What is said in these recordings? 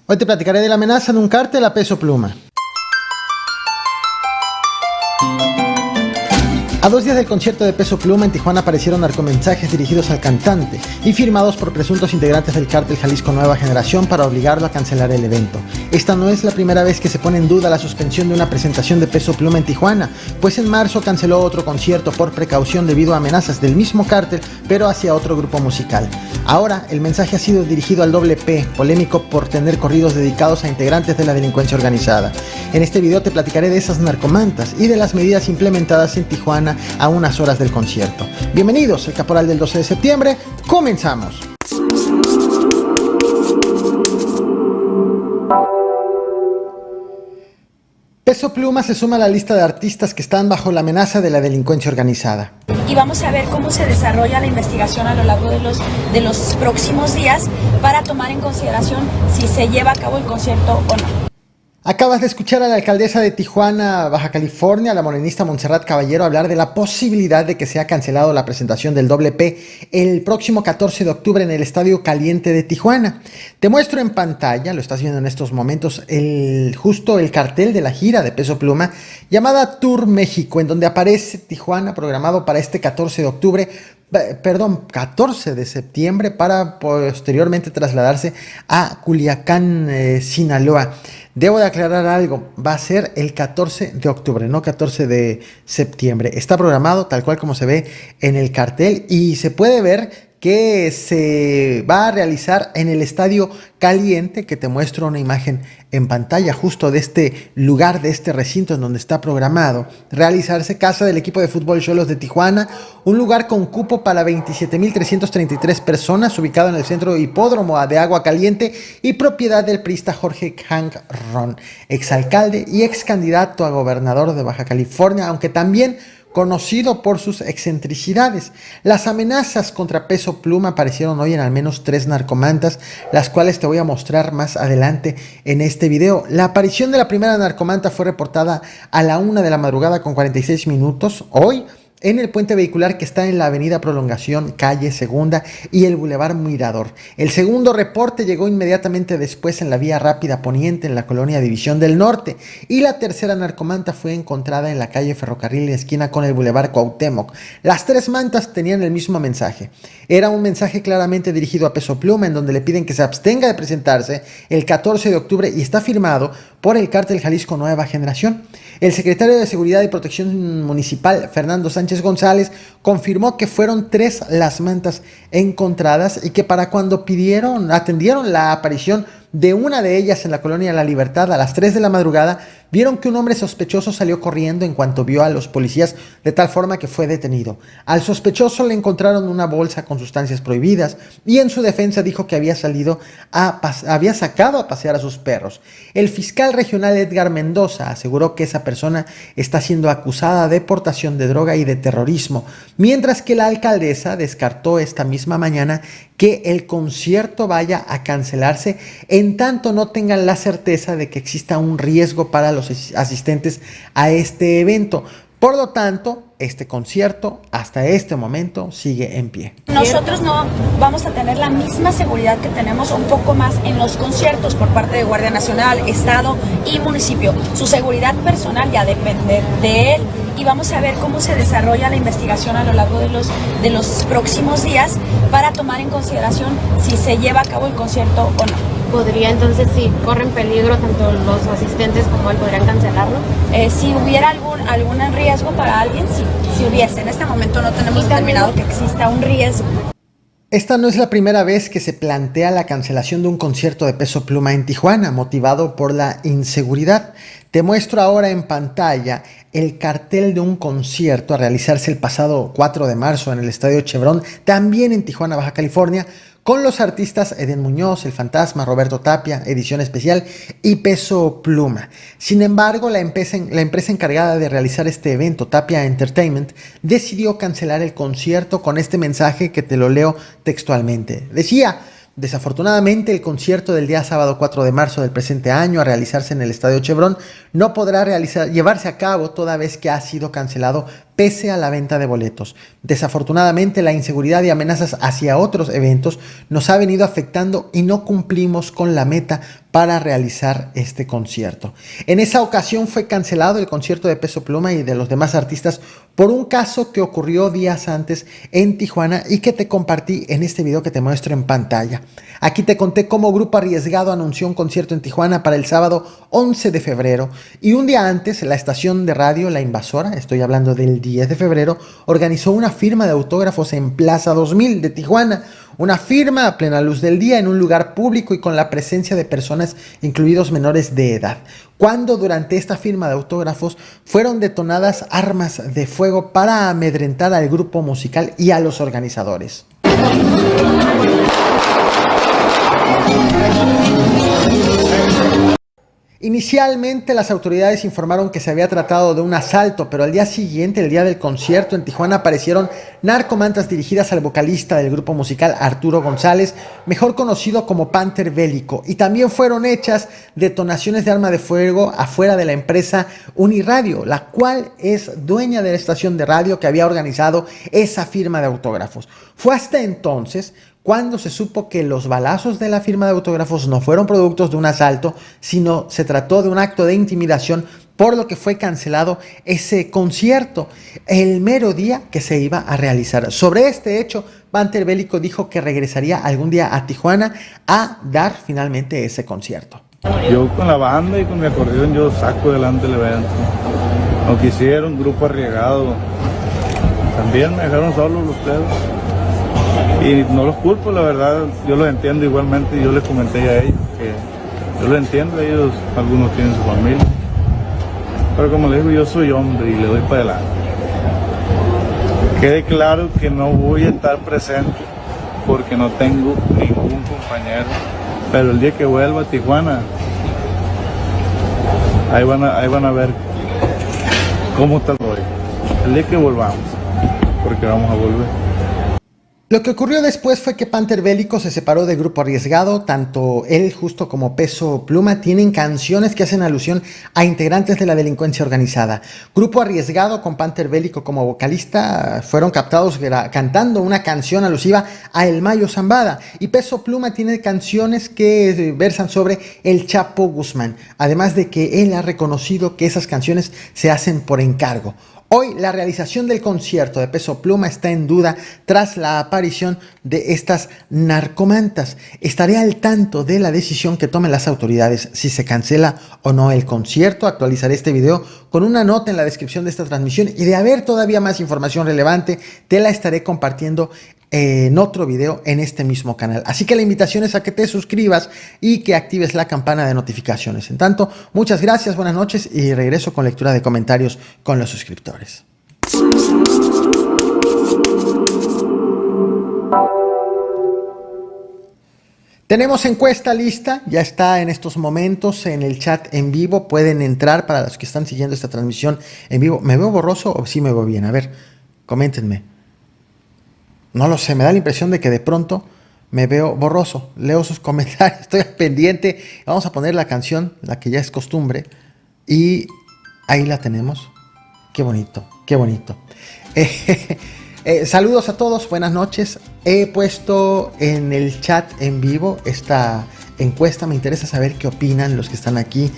Hoy te platicaré de la amenaza de un cártel a Peso Pluma. A 2 días del concierto de Peso Pluma en Tijuana aparecieron narcomensajes dirigidos al cantante y firmados por presuntos integrantes del cártel Jalisco Nueva Generación para obligarlo a cancelar el evento. Esta no es la primera vez que se pone en duda la suspensión de una presentación de Peso Pluma en Tijuana, pues en marzo canceló otro concierto por precaución debido a amenazas del mismo cártel, pero hacia otro grupo musical. Ahora, el mensaje ha sido dirigido al Doble P, polémico por tener corridos dedicados a integrantes de la delincuencia organizada. En este video te platicaré de esas narcomantas y de las medidas implementadas en Tijuana a unas horas del concierto. Bienvenidos al Caporal del 12 de septiembre, comenzamos. Peso Pluma se suma a la lista de artistas que están bajo la amenaza de la delincuencia organizada. Y vamos a ver cómo se desarrolla la investigación a lo largo de los próximos días para tomar en consideración si se lleva a cabo el concierto o no. Acabas de escuchar a la alcaldesa de Tijuana, Baja California, la morenista Montserrat Caballero, hablar de la posibilidad de que sea cancelado la presentación del Doble P el próximo 14 de octubre en el Estadio Caliente de Tijuana. Te muestro en pantalla, lo estás viendo en estos momentos, justo el cartel de la gira de Peso Pluma llamada Tour México, en donde aparece Tijuana programado para este 14 de septiembre para posteriormente trasladarse a Culiacán, Sinaloa. Debo de aclarar algo, va a ser el 14 de octubre, no 14 de septiembre. Está programado tal cual como se ve en el cartel y se puede ver que se va a realizar en el Estadio Caliente, que te muestro una imagen en pantalla justo de este lugar, de este recinto en donde está programado realizarse, casa del equipo de fútbol Xolos de Tijuana, un lugar con cupo para 27,333 personas, ubicado en el centro hipódromo de Agua Caliente y propiedad del priista Jorge Hank Ron, exalcalde y ex candidato a gobernador de Baja California, aunque también conocido por sus excentricidades. Las amenazas contra Peso Pluma aparecieron hoy en al menos 3 narcomantas, las cuales te voy a mostrar más adelante en este video. La aparición de la primera narcomanta fue reportada a la 1 de la madrugada con 46 minutos hoy, en el puente vehicular que está en la avenida Prolongación, calle Segunda y el Boulevard Mirador. El segundo reporte llegó inmediatamente después en la vía rápida poniente en la colonia División del Norte, y la tercera narcomanta fue encontrada en la calle Ferrocarril esquina con el Boulevard Cuauhtémoc. Las 3 mantas tenían el mismo mensaje. Era un mensaje claramente dirigido a Peso Pluma, en donde le piden que se abstenga de presentarse el 14 de octubre y está firmado por el cártel Jalisco Nueva Generación. El secretario de Seguridad y Protección Municipal, Fernando Sánchez González, confirmó que fueron 3 las mantas encontradas y que para cuando atendieron la aparición de una de ellas en la colonia La Libertad a las 3 de la madrugada, vieron que un hombre sospechoso salió corriendo en cuanto vio a los policías, de tal forma que fue detenido. Al sospechoso le encontraron una bolsa con sustancias prohibidas y en su defensa dijo que había sacado a pasear a sus perros. El fiscal regional Edgar Mendoza aseguró que esa persona está siendo acusada de portación de droga y de terrorismo, mientras que la alcaldesa descartó esta misma mañana que el concierto vaya a cancelarse en tanto no tengan la certeza de que exista un riesgo para los asistentes a este evento. Por lo tanto, este concierto hasta este momento sigue en pie. Nosotros no vamos a tener la misma seguridad que tenemos, un poco más en los conciertos por parte de Guardia Nacional, Estado y municipio. Su seguridad personal ya depende de él y vamos a ver cómo se desarrolla la investigación a lo largo de los próximos días para tomar en consideración si se lleva a cabo el concierto o no. ¿Podría entonces, si corren peligro tanto los asistentes como él, podrían cancelarlo? Si hubiera algún riesgo para alguien, sí, si hubiese. En este momento no tenemos determinado que exista un riesgo. Esta no es la primera vez que se plantea la cancelación de un concierto de Peso Pluma en Tijuana, motivado por la inseguridad. Te muestro ahora en pantalla el cartel de un concierto a realizarse el pasado 4 de marzo en el Estadio Chevron, también en Tijuana, Baja California, con los artistas Eden Muñoz, El Fantasma, Roberto Tapia, Edición Especial y Peso Pluma. Sin embargo, la empresa encargada de realizar este evento, Tapia Entertainment, decidió cancelar el concierto con este mensaje que te lo leo textualmente. Decía: desafortunadamente, el concierto del día sábado 4 de marzo del presente año, a realizarse en el Estadio Chevron, no podrá llevarse a cabo toda vez que ha sido cancelado pese a la venta de boletos. Desafortunadamente, la inseguridad y amenazas hacia otros eventos nos ha venido afectando y no cumplimos con la meta para realizar este concierto. En esa ocasión fue cancelado el concierto de Peso Pluma y de los demás artistas por un caso que ocurrió días antes en Tijuana y que te compartí en este video que te muestro en pantalla. Aquí te conté cómo Grupo Arriesgado anunció un concierto en Tijuana para el sábado 11 de febrero y un día antes la estación de radio La Invasora, estoy hablando del 10 de febrero, organizó una firma de autógrafos en Plaza 2000 de Tijuana. Una firma a plena luz del día en un lugar público y con la presencia de personas, incluidos menores de edad. Cuando durante esta firma de autógrafos fueron detonadas armas de fuego para amedrentar al grupo musical y a los organizadores. Inicialmente las autoridades informaron que se había tratado de un asalto, pero al día siguiente, el día del concierto en Tijuana, aparecieron narcomantas dirigidas al vocalista del grupo musical Arturo González, mejor conocido como Panther Bélico, y también fueron hechas detonaciones de arma de fuego afuera de la empresa Uniradio, la cual es dueña de la estación de radio que había organizado esa firma de autógrafos. Fue hasta entonces cuando se supo que los balazos de la firma de autógrafos no fueron productos de un asalto, sino se trató de un acto de intimidación, por lo que fue cancelado ese concierto el mero día que se iba a realizar. Sobre este hecho, Panther Bélico dijo que regresaría algún día a Tijuana a dar finalmente ese concierto. Yo con la banda y con mi acordeón yo saco adelante el evento. Aunque hicieron un grupo arriesgado, también me dejaron solos los plebes. Y no los culpo, la verdad, yo los entiendo igualmente. Yo les comenté a ellos que yo los entiendo, ellos, algunos tienen su familia. Pero como les digo, yo soy hombre y le doy para adelante. Quede claro que no voy a estar presente porque no tengo ningún compañero. Pero el día que vuelva a Tijuana, ahí van a ver cómo está el rollo. El día que volvamos, porque vamos a volver. Lo que ocurrió después fue que Panther Bélico se separó de Grupo Arriesgado. Tanto él justo como Peso Pluma tienen canciones que hacen alusión a integrantes de la delincuencia organizada. Grupo Arriesgado con Panther Bélico como vocalista fueron captados cantando una canción alusiva a El Mayo Zambada, y Peso Pluma tiene canciones que versan sobre el Chapo Guzmán, además de que él ha reconocido que esas canciones se hacen por encargo. Hoy la realización del concierto de Peso Pluma está en duda tras la aparición de estas narcomantas. Estaré al tanto de la decisión que tomen las autoridades, si se cancela o no el concierto. Actualizaré este video con una nota en la descripción de esta transmisión, y de haber todavía más información relevante te la estaré compartiendo en otro video en este mismo canal. Así que la invitación es a que te suscribas y que actives la campana de notificaciones. En tanto, muchas gracias, buenas noches, y regreso con lectura de comentarios con los suscriptores. Tenemos encuesta lista, ya está en estos momentos en el chat en vivo. Pueden entrar para los que están siguiendo esta transmisión en vivo. ¿Me veo borroso o sí me veo bien? A ver, coméntenme. No lo sé, me da la impresión de que de pronto me veo borroso. Leo sus comentarios, estoy al pendiente. Vamos a poner la canción, la que ya es costumbre. Y ahí la tenemos. Qué bonito, qué bonito. Saludos a todos, buenas noches. He puesto en el chat en vivo esta encuesta. Me interesa saber qué opinan los que están aquí.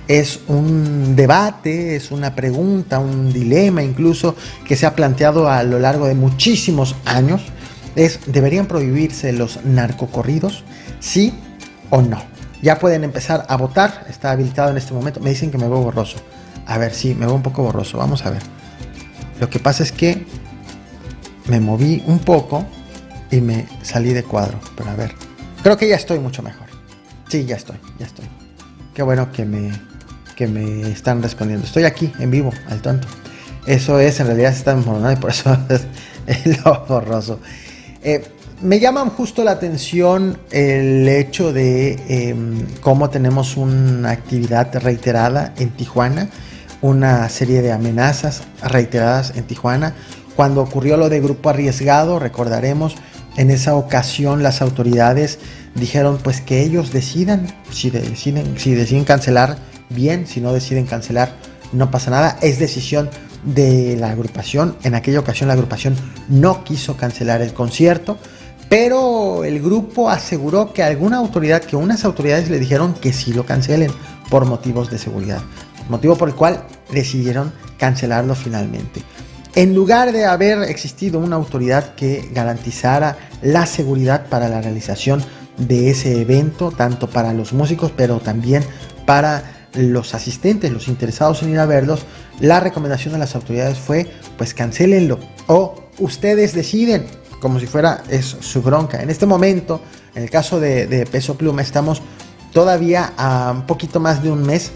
Es un debate, es una pregunta, un dilema incluso que se ha planteado a lo largo de muchísimos años. ¿Deberían prohibirse los narcocorridos? ¿Sí o no? Ya pueden empezar a votar. Está habilitado en este momento. Me dicen que me veo borroso. A ver, sí, me veo un poco borroso. Vamos a ver. Lo que pasa es que me moví un poco y me salí de cuadro. Pero a ver, creo que ya estoy mucho mejor. Sí, ya estoy. Qué bueno que me están respondiendo. Estoy aquí en vivo, al tanto. Eso es, en realidad se está desmoronando y por eso es lo borroso. Me llama justo la atención el hecho de cómo tenemos una actividad reiterada en Tijuana, una serie de amenazas reiteradas en Tijuana. Cuando ocurrió lo de Grupo Arriesgado, recordaremos, en esa ocasión las autoridades dijeron pues que ellos decidan, si deciden cancelar, bien, si no deciden cancelar, no pasa nada, es decisión de la agrupación. En aquella ocasión la agrupación no quiso cancelar el concierto, pero el grupo aseguró que unas autoridades le dijeron que sí lo cancelen por motivos de seguridad, motivo por el cual decidieron cancelarlo finalmente. En lugar de haber existido una autoridad que garantizara la seguridad para la realización de ese evento, tanto para los músicos, pero también para los asistentes, los interesados en ir a verlos, la recomendación de las autoridades fue, pues cancélenlo, o ustedes deciden, como si fuera su bronca. En este momento, en el caso de Peso Pluma, estamos todavía a un poquito más de un mes,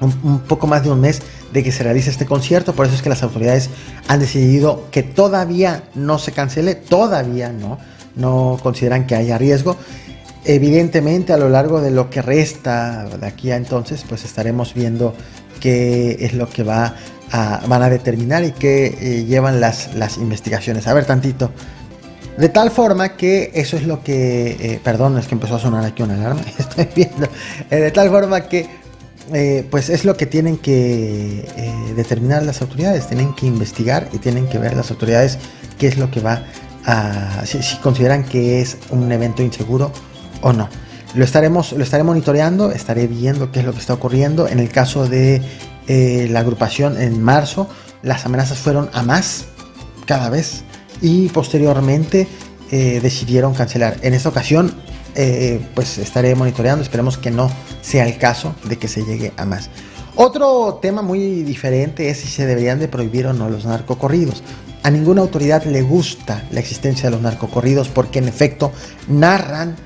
un poco más de un mes de que se realice este concierto. Por eso es que las autoridades han decidido que todavía no se cancele, todavía no consideran que haya riesgo. Evidentemente, a lo largo de lo que resta de aquí a entonces, pues estaremos viendo qué es lo que van a determinar y qué llevan las investigaciones. A ver tantito. De tal forma que eso es lo que... perdón, es que empezó a sonar aquí una alarma. Estoy viendo. De tal forma que pues es lo que tienen que determinar las autoridades. Tienen que investigar y tienen que ver las autoridades qué es lo que va a... si consideran que es un evento inseguro o no. Lo estaré monitoreando, estaré viendo qué es lo que está ocurriendo. En el caso de la agrupación en marzo, las amenazas fueron a más cada vez y posteriormente decidieron cancelar. En esta ocasión pues estaré monitoreando, esperemos que no sea el caso de que se llegue a más. Otro tema muy diferente es si se deberían de prohibir o no los narcocorridos. A ninguna autoridad le gusta la existencia de los narcocorridos porque en efecto narran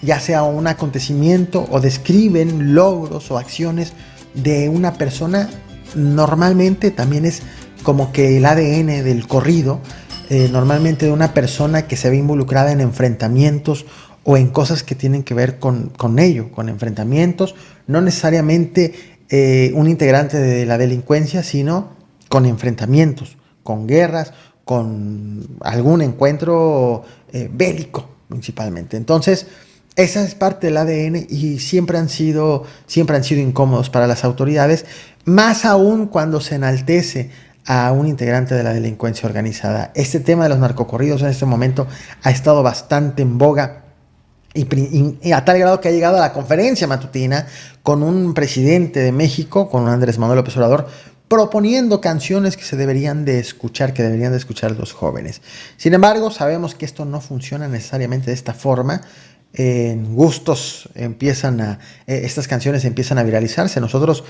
ya sea un acontecimiento o describen logros o acciones de una persona. Normalmente también es como que el ADN del corrido, normalmente de una persona que se ve involucrada en enfrentamientos o en cosas que tienen que ver con ello, con enfrentamientos, no necesariamente un integrante de la delincuencia, sino con enfrentamientos, con guerras, con algún encuentro bélico principalmente. Entonces, esa es parte del ADN y siempre han sido incómodos para las autoridades, más aún cuando se enaltece a un integrante de la delincuencia organizada. Este tema de los narcocorridos en este momento ha estado bastante en boga y a tal grado que ha llegado a la conferencia matutina con un presidente de México, con un Andrés Manuel López Obrador, proponiendo canciones que deberían de escuchar los jóvenes. Sin embargo, sabemos que esto no funciona necesariamente de esta forma. En gustos estas canciones empiezan a viralizarse. Nosotros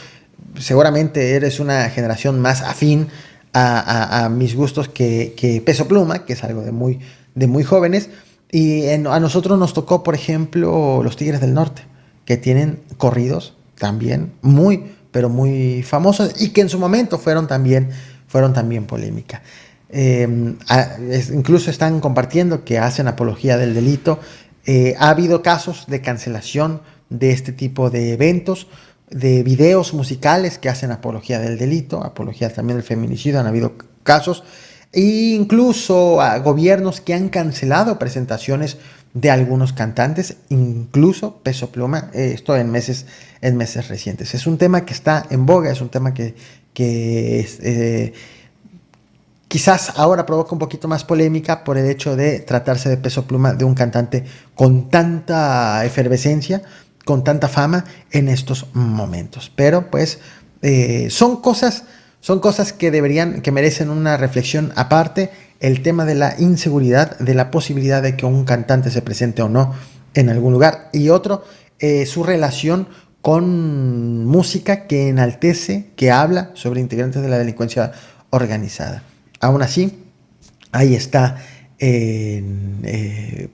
seguramente eres una generación más afín a mis gustos que Peso Pluma, que es algo de muy jóvenes, y a nosotros nos tocó, por ejemplo, los Tigres del Norte, que tienen corridos también pero muy famosos y que en su momento fueron también polémica. Incluso están compartiendo que hacen apología del delito. Ha habido casos de cancelación de este tipo de eventos, de videos musicales que hacen apología del delito, apología también del feminicidio. Han habido casos, e incluso a gobiernos que han cancelado presentaciones de algunos cantantes, incluso Peso Pluma, esto en meses recientes. Es un tema que está en boga, es un tema que quizás ahora provoca un poquito más polémica por el hecho de tratarse de Peso Pluma, de un cantante con tanta efervescencia, con tanta fama en estos momentos. Pero pues son cosas que merecen una reflexión aparte. El tema de la inseguridad, de la posibilidad de que un cantante se presente o no en algún lugar. Y otro, su relación con música que enaltece, que habla sobre integrantes de la delincuencia organizada. Aún así, ahí está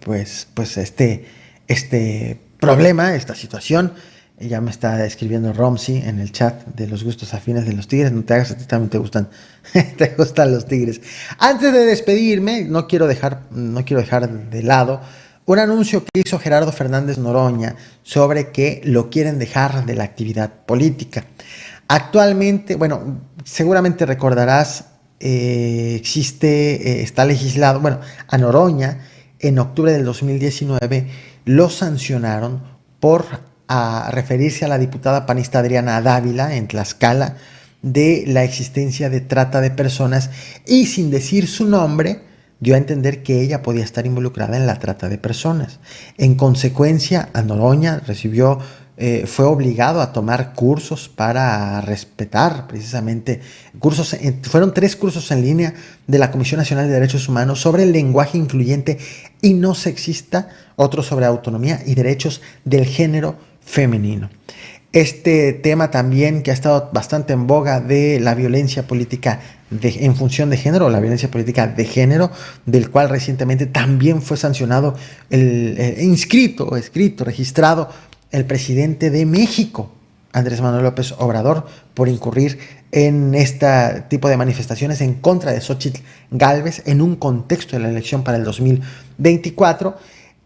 pues este problema, esta situación. Ya me está escribiendo Romsey en el chat de los gustos afines de los Tigres. No te hagas, a ti también te gustan los Tigres. Antes de despedirme, no quiero dejar de lado un anuncio que hizo Gerardo Fernández Noroña sobre que lo quieren dejar de la actividad política. Actualmente, bueno, seguramente recordarás, está legislado, a Noroña en octubre del 2019 lo sancionaron por referirse a la diputada panista Adriana Dávila en Tlaxcala de la existencia de trata de personas y sin decir su nombre dio a entender que ella podía estar involucrada en la trata de personas. En consecuencia, a Noroña fue obligado a tomar cursos para respetar precisamente fueron 3 cursos en línea de la Comisión Nacional de Derechos Humanos sobre el lenguaje incluyente y no sexista, otro sobre autonomía y derechos del género femenino. Este tema también que ha estado bastante en boga de la violencia política en función de género, la violencia política de género, del cual recientemente también fue sancionado, registrado el presidente de México, Andrés Manuel López Obrador, por incurrir en este tipo de manifestaciones en contra de Xóchitl Gálvez en un contexto de la elección para el 2024,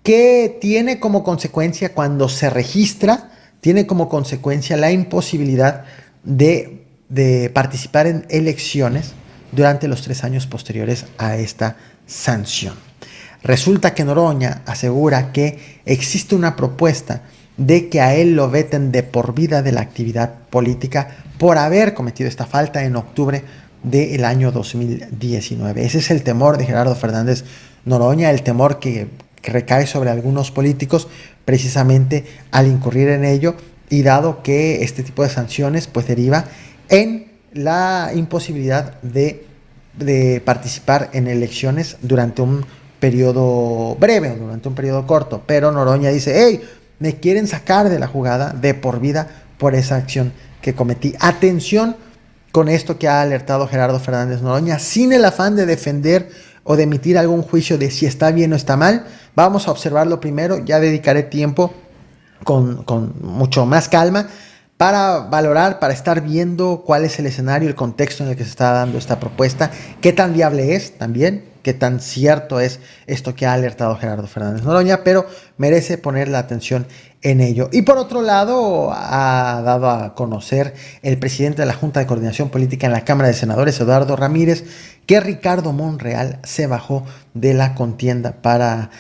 que tiene como consecuencia, cuando se registra, tiene como consecuencia la imposibilidad de participar en elecciones durante los 3 años posteriores a esta sanción. Resulta que Noroña asegura que existe una propuesta de que a él lo veten de por vida de la actividad política por haber cometido esta falta en octubre del año 2019. Ese es el temor de Gerardo Fernández Noroña, el temor que recae sobre algunos políticos precisamente al incurrir en ello, y dado que este tipo de sanciones pues deriva en la imposibilidad de participar en elecciones durante un periodo breve o durante un periodo corto. Pero Noroña dice: hey, me quieren sacar de la jugada de por vida por esa acción que cometí. Atención con esto que ha alertado Gerardo Fernández Noroña, sin el afán de defender o de emitir algún juicio de si está bien o está mal. Vamos a observarlo primero, ya dedicaré tiempo con mucho más calma para valorar, para estar viendo cuál es el escenario, el contexto en el que se está dando esta propuesta, qué tan viable es también, qué tan cierto es esto que ha alertado Gerardo Fernández Noroña, pero merece poner la atención en ello. Y por otro lado, ha dado a conocer el presidente de la Junta de Coordinación Política en la Cámara de Senadores, Eduardo Ramírez, que Ricardo Monreal se bajó de la contienda para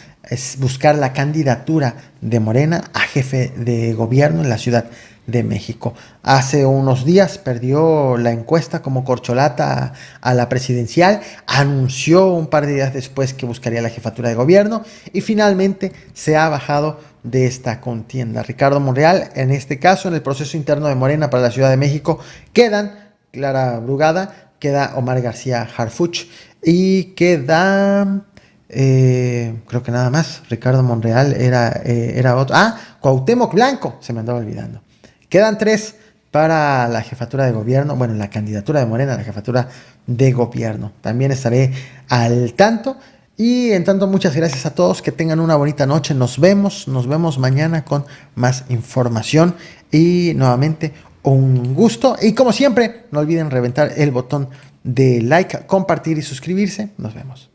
buscar la candidatura de Morena a jefe de gobierno en la Ciudad de México. Hace unos días perdió la encuesta como corcholata a la presidencial, anunció un par de días después que buscaría la jefatura de gobierno y finalmente se ha bajado de esta contienda. Ricardo Monreal, en este caso, en el proceso interno de Morena para la Ciudad de México, quedan Clara Brugada, queda Omar García Harfuch y queda... creo que nada más. Ricardo Monreal era otro. Cuauhtémoc Blanco, se me andaba olvidando. Quedan 3 para la jefatura de gobierno, bueno, la candidatura de Morena a la jefatura de gobierno. También estaré al tanto. Y en tanto, muchas gracias a todos, que tengan una bonita noche. Nos vemos mañana con más información. Y nuevamente, un gusto. Y como siempre, no olviden reventar el botón de like, compartir y suscribirse. Nos vemos.